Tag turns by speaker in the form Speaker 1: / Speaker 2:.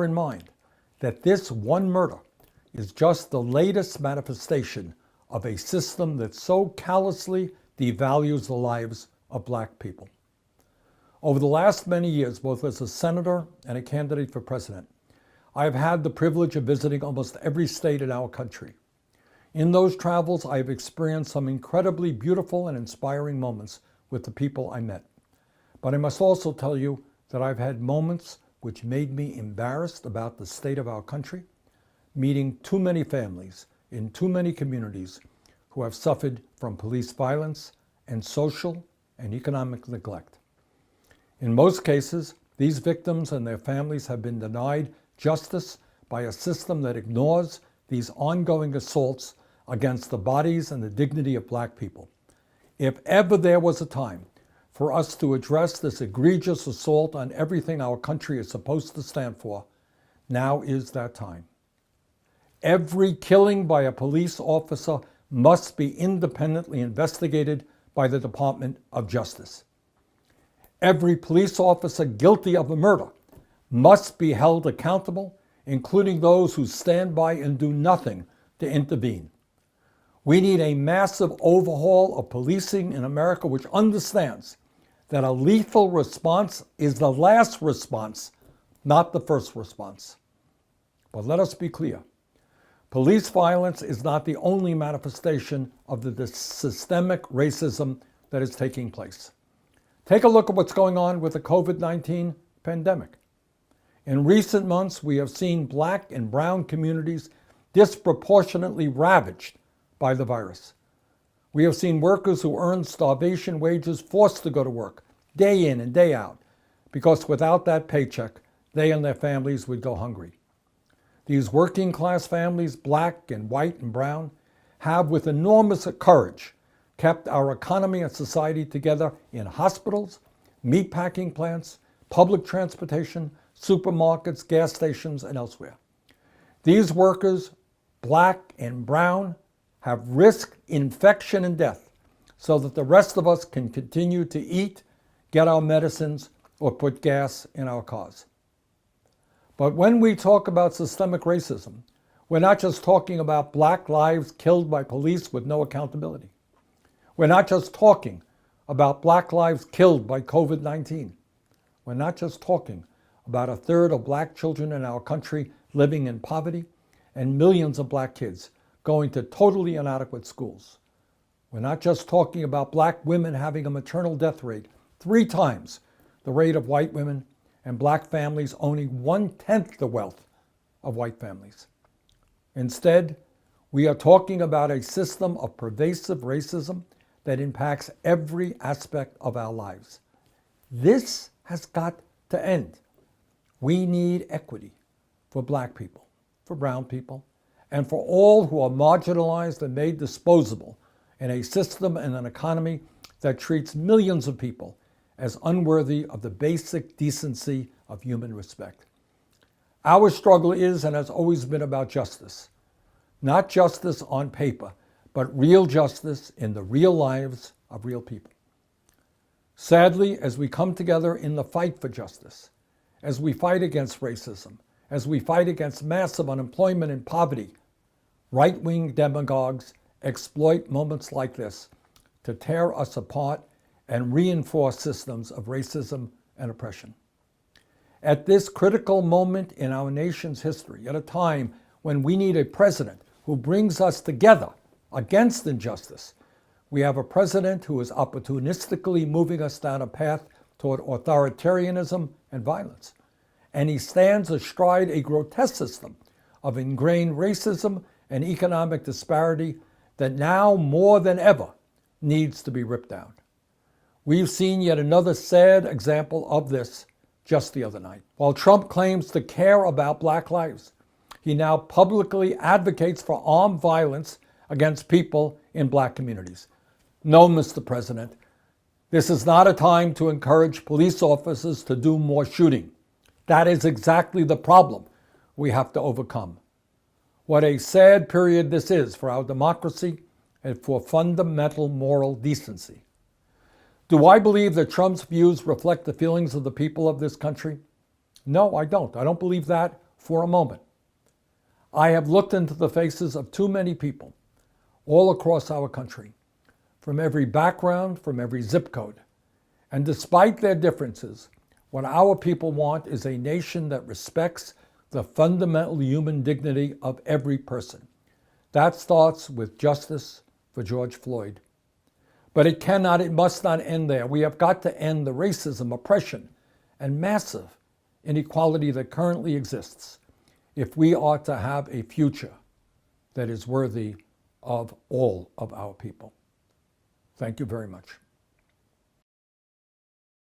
Speaker 1: in mind that this one murder is just the latest manifestation of a system that so callously devalues the lives of black people. Over the last many years, both as a senator and a candidate for president, I have had the privilege of visiting almost every state in our country. In those travels, I have experienced some incredibly beautiful and inspiring moments with the people I met. But I must also tell you that I've had moments which made me embarrassed about the state of our country, meeting too many families in too many communities who have suffered from police violence and social and economic neglect. In most cases, these victims and their families have been denied justice by a system that ignores these ongoing assaults against the bodies and the dignity of black people. If ever there was a time for us to address this egregious assault on everything our country is supposed to stand for, now is that time. Every killing by a police officer must be independently investigated by the Department of Justice. Every police officer guilty of a murder must be held accountable, including those who stand by and do nothing to intervene. We need a massive overhaul of policing in America which understands that a lethal response is the last response, not the first response. But let us be clear. Police violence is not the only manifestation of the systemic racism that is taking place. Take a look at what's going on with the COVID-19 pandemic. In recent months, we have seen black and brown communities disproportionately ravaged by the virus. We have seen workers who earn starvation wages forced to go to work day in and day out because without that paycheck, they and their families would go hungry. These working class families, black and white and brown, have with enormous courage kept our economy and society together in hospitals, meatpacking plants, public transportation, supermarkets, gas stations, and elsewhere. These workers, black and brown, have risked infection and death so that the rest of us can continue to eat, get our medicines, or put gas in our cars. But when we talk about systemic racism, we're not just talking about black lives killed by police with no accountability. We're not just talking about black lives killed by COVID-19. We're not just talking about a third of black children in our country living in poverty and millions of black kids going to totally inadequate schools. We're not just talking about black women having a maternal death rate 3 times the rate of white women and black families owning 1/10 the wealth of white families. Instead, we are talking about a system of pervasive racism that impacts every aspect of our lives. This has got to end. We need equity for black people, for brown people, and for all who are marginalized and made disposable in a system and an economy that treats millions of people as unworthy of the basic decency of human respect. Our struggle is and has always been about justice. Not justice on paper, but real justice in the real lives of real people. Sadly, as we come together in the fight for justice, as we fight against racism, as we fight against massive unemployment and poverty, right-wing demagogues exploit moments like this to tear us apart and reinforce systems of racism and oppression. At this critical moment in our nation's history, at a time when we need a president who brings us together against injustice, we have a president who is opportunistically moving us down a path toward authoritarianism and violence. And he stands astride a grotesque system of ingrained racism and economic disparity that now more than ever needs to be ripped down. We've seen yet another sad example of this just the other night. While Trump claims to care about black lives, he now publicly advocates for armed violence against people in black communities. No, Mr. President, this is not a time to encourage police officers to do more shooting. That is exactly the problem we have to overcome. What a sad period this is for our democracy and for fundamental moral decency. Do I believe that Trump's views reflect the feelings of the people of this country? No, I don't. I don't believe that for a moment. I have looked into the faces of too many people all across our country, from every background, from every zip code. And despite their differences, what our people want is a nation that respects the fundamental human dignity of every person. That starts with justice for George Floyd. But it must not end there. We have got to end the racism, oppression, and massive inequality that currently exists if we are to have a future that is worthy of all of our people. Thank you very much.